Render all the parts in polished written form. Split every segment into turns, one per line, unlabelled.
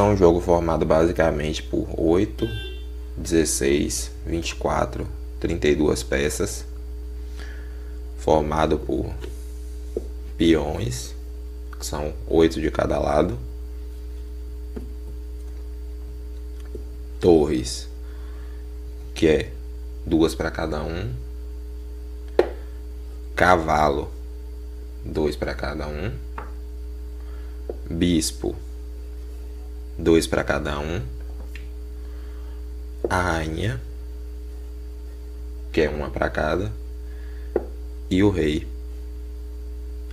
é um jogo formado basicamente por 8, 16, 24, 32 peças, formado por peões, que são 8 de cada lado, torres, que é 2 para cada um, cavalo, 2 para cada um, bispo, 2 para cada um, a rainha, que é 1 para cada, e o rei,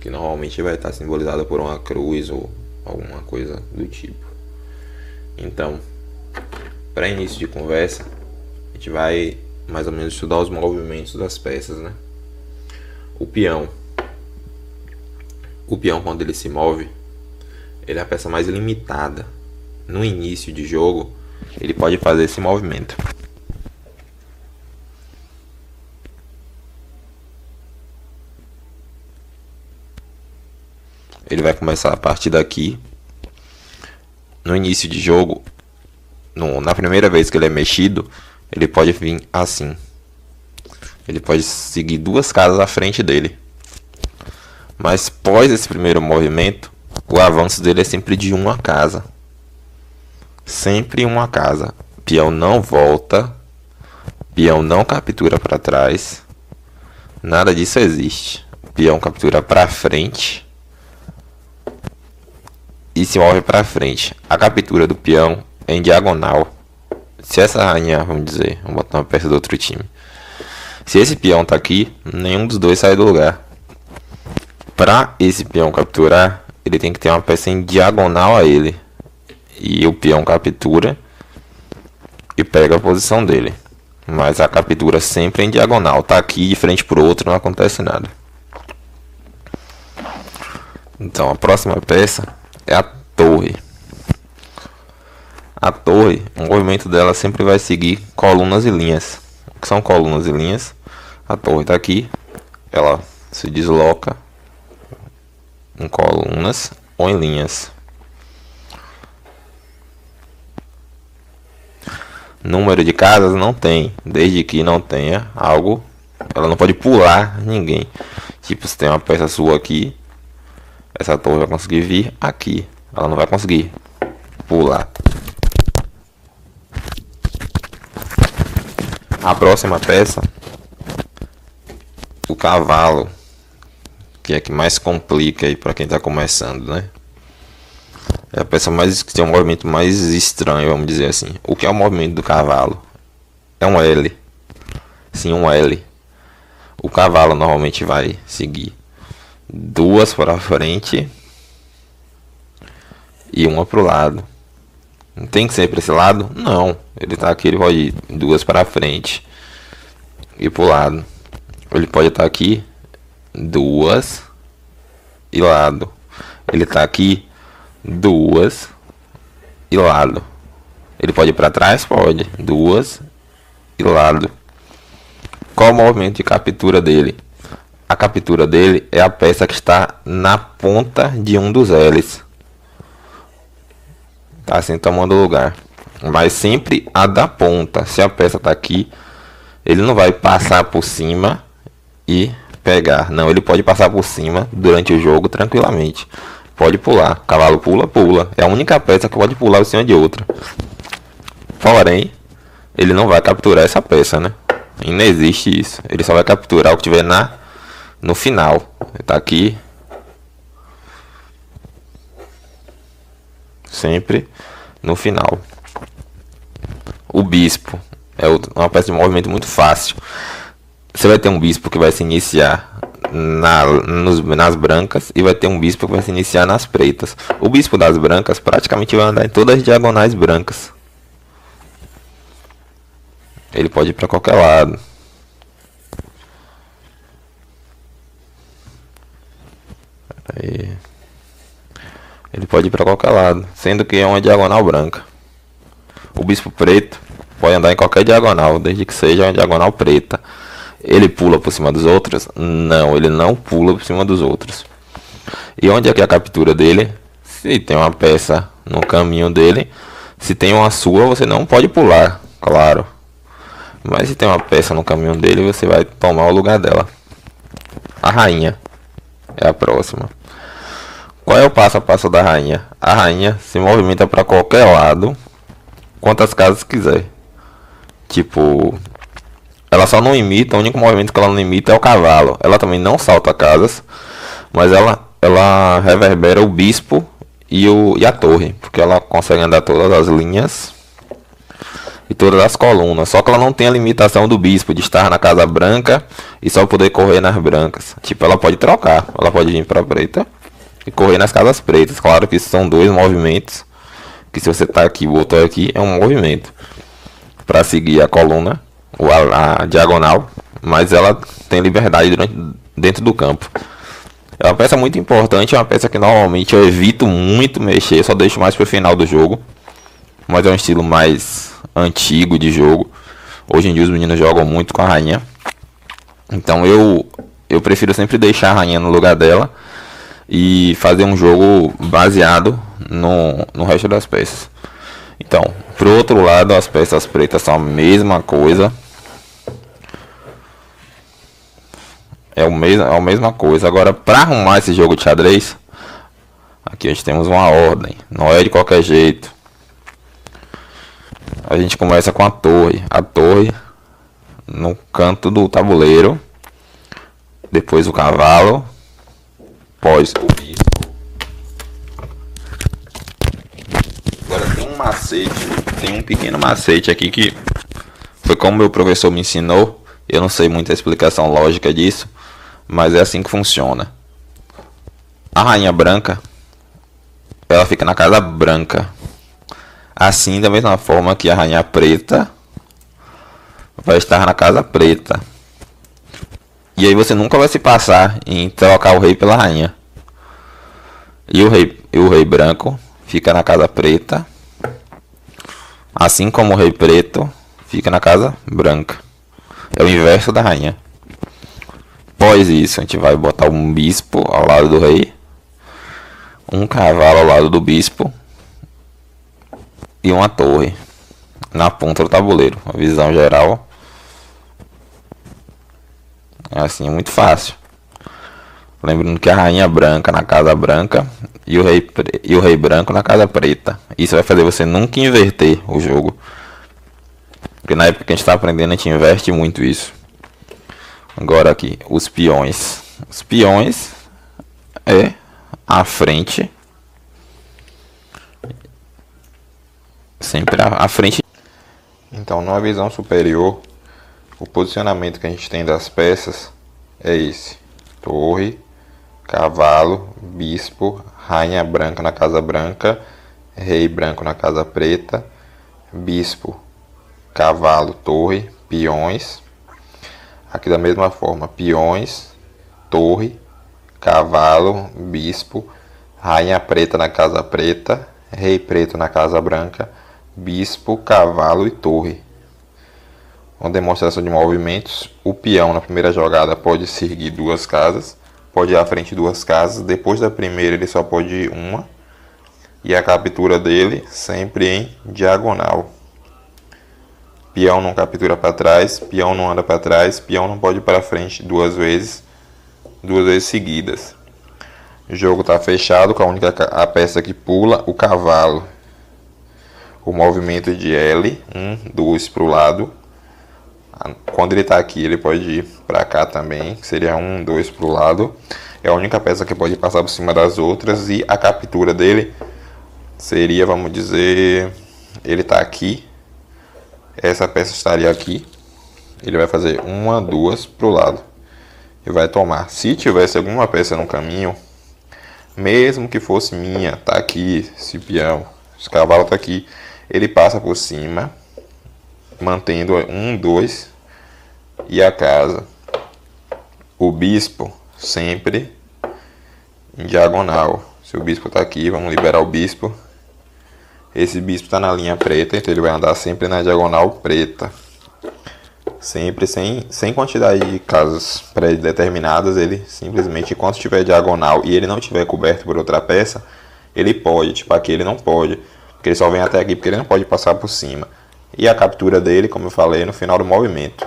que normalmente vai estar simbolizado por uma cruz ou alguma coisa do tipo. Então, para início de conversa, a gente vai mais ou menos estudar os movimentos das peças, né? O peão, quando ele se move, ele é a peça mais limitada. No início de jogo, ele pode fazer esse movimento. Ele vai começar a partir daqui. No início de jogo, na primeira vez que ele é mexido, ele pode vir assim. Ele pode seguir 2 casas à frente dele. Mas após esse primeiro movimento, o avanço dele é sempre de 1 casa. Sempre 1 casa. Peão não volta. Peão não captura para trás. Nada disso existe. Peão captura para frente e se move para frente. A captura do peão é em diagonal. Se essa rainha, vamos botar uma peça do outro time. Se esse peão tá aqui, nenhum dos dois sai do lugar. Para esse peão capturar, ele tem que ter uma peça em diagonal a ele. E o peão captura e pega a posição dele. Mas a captura sempre é em diagonal. Tá aqui de frente pro outro, não acontece nada. Então a próxima peça é a torre. A torre, o movimento dela sempre vai seguir colunas e linhas. O que são colunas e linhas? A torre está aqui, ela se desloca em colunas ou em linhas. Número de casas não tem, desde que não tenha algo, ela não pode pular ninguém. Tipo, se tem uma peça sua aqui, essa torre vai conseguir vir aqui. Ela não vai conseguir pular. A próxima peça, o cavalo, que é a que mais complica aí para quem está começando, né? É a peça que tem um movimento mais estranho, vamos dizer assim. O que é o movimento do cavalo? É um L. Sim, um L. O cavalo normalmente vai seguir 2 para frente e 1 para o lado. Não tem que ser para esse lado? Não. Ele tá aqui, ele pode ir 2 para frente e para o lado. Ele pode estar aqui 2 e lado. Ele tá aqui 2 e lado. Ele pode ir para trás? Pode. 2 e lado. Qual o movimento de captura dele? A captura dele é a peça que está na ponta de um dos L's. Tá assim tomando lugar. Mas sempre a da ponta. Se a peça está aqui, ele não vai passar por cima e pegar. Não, ele pode passar por cima durante o jogo tranquilamente. Pode pular. Cavalo pula, pula. É a única peça que pode pular por cima de outra. Porém, ele não vai capturar essa peça, né? E não existe isso. Ele só vai capturar o que tiver no final. Ele tá aqui. Sempre no final. O bispo é uma peça de movimento muito fácil. Você vai ter um bispo que vai se iniciar nas brancas e vai ter um bispo que vai se iniciar nas pretas. O bispo das brancas praticamente vai andar em todas as diagonais brancas. Ele pode ir para qualquer lado. Aí. Ele pode ir para qualquer lado, sendo que é uma diagonal branca. O bispo preto pode andar em qualquer diagonal, desde que seja uma diagonal preta. Ele pula por cima dos outros? Não, ele não pula por cima dos outros. E onde é que é a captura dele? Se tem uma peça no caminho dele. Se tem uma sua, você não pode pular, claro. Mas se tem uma peça no caminho dele, você vai tomar o lugar dela. A rainha é a próxima. Qual é o passo a passo da rainha? A rainha se movimenta para qualquer lado, quantas casas quiser. Tipo, ela só não imita, o único movimento que ela não imita é o cavalo. Ela também não salta casas, mas ela reverbera o bispo e a torre, porque ela consegue andar todas as linhas e todas as colunas. Só que ela não tem a limitação do bispo de estar na casa branca e só poder correr nas brancas. Tipo, ela pode trocar, ela pode vir para preta e correr nas casas pretas. Claro que isso são dois movimentos, que se você tá aqui e botou aqui, é um movimento para seguir a coluna ou a diagonal, mas ela tem liberdade dentro do campo. É uma peça muito importante, é uma peça que normalmente eu evito muito mexer, só deixo mais pro final do jogo. Mas é um estilo mais antigo de jogo. Hoje em dia os meninos jogam muito com a rainha. Então eu prefiro sempre deixar a rainha no lugar dela e fazer um jogo baseado no resto das peças. Então, pro outro lado, as peças pretas são a mesma coisa. É a mesma coisa. Agora, para arrumar esse jogo de xadrez, aqui a gente temos uma ordem. Não é de qualquer jeito. A gente começa com a torre. A torre no canto do tabuleiro. Depois o cavalo. Depois o bispo. Agora tem um macete. Tem um pequeno macete aqui que foi como meu professor me ensinou. Eu não sei muita explicação lógica disso, mas é assim que funciona. A rainha branca, ela fica na casa branca. Assim, da mesma forma que a rainha preta vai estar na casa preta. E aí você nunca vai se passar em trocar o rei pela rainha. E o rei branco fica na casa preta. Assim como o rei preto fica na casa branca. É o inverso da rainha. Após isso, a gente vai botar um bispo ao lado do rei, um cavalo ao lado do bispo e uma torre na ponta do tabuleiro. A visão geral é assim, é muito fácil. Lembrando que a rainha branca na casa branca e o rei branco na casa preta. Isso vai fazer você nunca inverter o jogo. Porque na época que a gente está aprendendo, a gente inverte muito isso. Agora aqui, os peões. Os peões é a frente. Sempre à frente. Então, numa visão superior, o posicionamento que a gente tem das peças é esse. Torre, cavalo, bispo, rainha branca na casa branca, rei branco na casa preta, bispo, cavalo, torre, peões. Aqui da mesma forma, peões, torre, cavalo, bispo, rainha preta na casa preta, rei preto na casa branca, bispo, cavalo e torre. Uma demonstração de movimentos. O peão na primeira jogada pode seguir duas casas, pode ir à frente duas casas. Depois da primeira ele só pode ir uma. E a captura dele sempre em diagonal. Peão não captura para trás, peão não anda para trás, peão não pode ir para frente duas vezes seguidas. O jogo está fechado com a peça que pula, o cavalo. O movimento de L, 1, 2 para o lado. Quando ele está aqui, ele pode ir para cá também, que seria 1, 2 para o lado. É a única peça que pode passar por cima das outras. E a captura dele seria, vamos dizer, ele está aqui. Essa peça estaria aqui. Ele vai fazer 1, 2 para o lado. E vai tomar. Se tivesse alguma peça no caminho, mesmo que fosse minha, tá aqui, esse peão, esse cavalo tá aqui, ele passa por cima, mantendo 1, 2 e a casa. O bispo sempre em diagonal. Se o bispo tá aqui, vamos liberar o bispo. Esse bispo está na linha preta, então ele vai andar sempre na diagonal preta. Sempre sem quantidade de casas pré-determinadas. Ele simplesmente, enquanto estiver diagonal e ele não estiver coberto por outra peça, ele pode, tipo aqui ele não pode, porque ele só vem até aqui porque ele não pode passar por cima. E a captura dele, como eu falei, no final do movimento.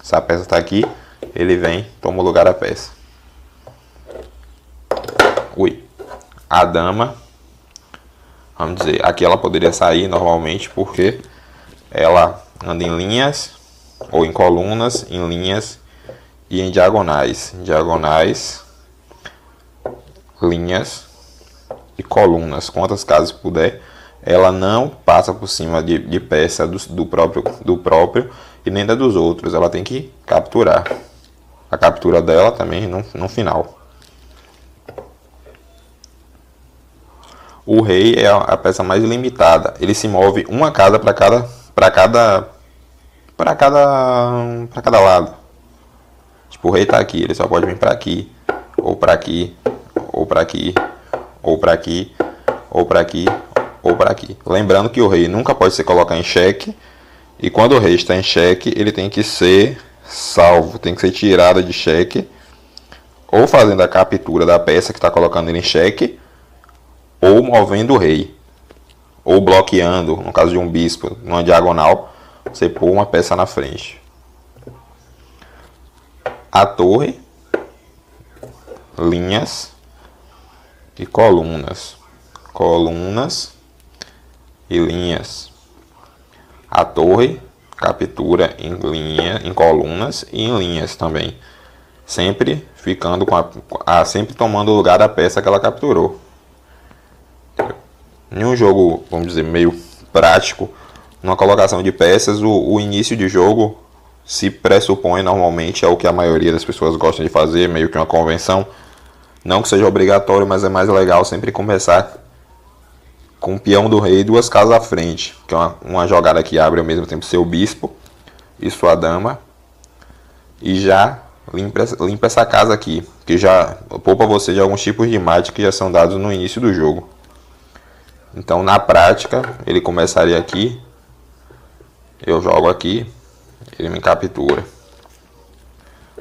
Se a peça está aqui, ele vem, toma o lugar da peça. Ui. A dama, vamos dizer, aqui ela poderia sair normalmente porque ela anda em linhas, ou em colunas, em linhas e em diagonais. Diagonais, linhas e colunas, quantas casas puder. Ela não passa por cima de peça do próprio e nem da dos outros. Ela tem que capturar. A captura dela também no final. O rei é a peça mais limitada. Ele se move uma casa para cada lado. Tipo, o rei tá aqui, ele só pode vir para aqui, ou para aqui, ou para aqui, ou para aqui, ou para aqui, ou para aqui. Lembrando que o rei nunca pode ser colocado em xeque, e quando o rei está em xeque, ele tem que ser salvo, tem que ser tirado de xeque, ou fazendo a captura da peça que está colocando ele em xeque, ou movendo o rei, ou bloqueando, no caso de um bispo, numa diagonal, você pôr uma peça na frente. A torre, linhas e colunas. Colunas e linhas. A torre captura em linha, em colunas e em linhas também. Sempre ficando sempre tomando o lugar da peça que ela capturou. Em um jogo, vamos dizer, meio prático, numa colocação de peças, o início de jogo se pressupõe normalmente, é o que a maioria das pessoas gostam de fazer, meio que uma convenção. Não que seja obrigatório, mas é mais legal sempre começar com o peão do rei 2 casas à frente, que é uma jogada que abre ao mesmo tempo seu bispo e sua dama, e já limpa essa casa aqui, que já poupa você de alguns tipos de mágica que já são dados no início do jogo. Então, na prática, ele começaria aqui, eu jogo aqui, ele me captura.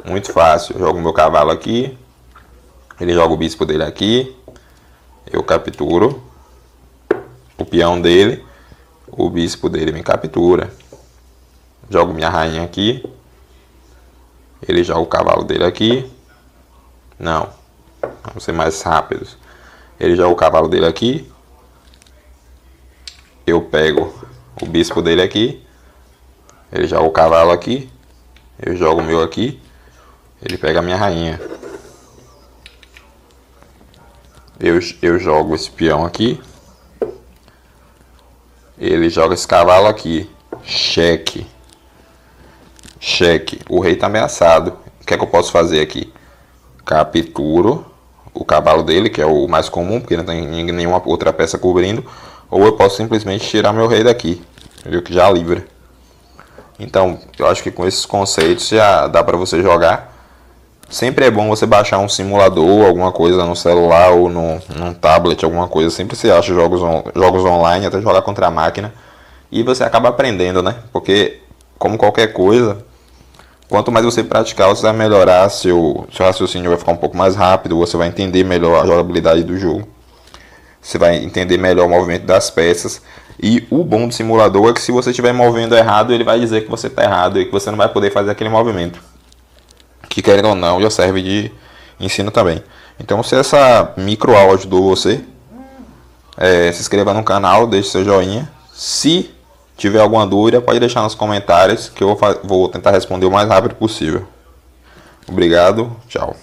Muito fácil, eu jogo meu cavalo aqui, ele joga o bispo dele aqui, eu capturo o peão dele, o bispo dele me captura. Jogo minha rainha aqui, ele joga o cavalo dele aqui. Não, vamos ser mais rápidos. Ele joga o cavalo dele aqui, eu pego o bispo dele aqui, ele joga o cavalo aqui, eu jogo o meu aqui, ele pega a minha rainha. Eu jogo esse peão aqui, ele joga esse cavalo aqui, cheque. Cheque, o rei está ameaçado. O que é que eu posso fazer aqui? Capturo o cavalo dele, que é o mais comum, porque não tem nenhuma outra peça cobrindo. Ou eu posso simplesmente tirar meu rei daqui, entendeu? Que já livra. Então, eu acho que com esses conceitos já dá para você jogar. Sempre é bom você baixar um simulador, alguma coisa no celular ou num tablet, alguma coisa. Sempre você acha jogos online, até jogar contra a máquina. E você acaba aprendendo, né? Porque, como qualquer coisa, quanto mais você praticar, você vai melhorar, seu raciocínio vai ficar um pouco mais rápido, você vai entender melhor a jogabilidade do jogo. Você vai entender melhor o movimento das peças. E o bom do simulador é que se você estiver movendo errado, ele vai dizer que você está errado e que você não vai poder fazer aquele movimento. Que, querendo ou não, já serve de ensino também. Então, se essa micro aula ajudou você, se inscreva no canal, deixe seu joinha. Se tiver alguma dúvida, pode deixar nos comentários que eu vou tentar responder o mais rápido possível. Obrigado, tchau.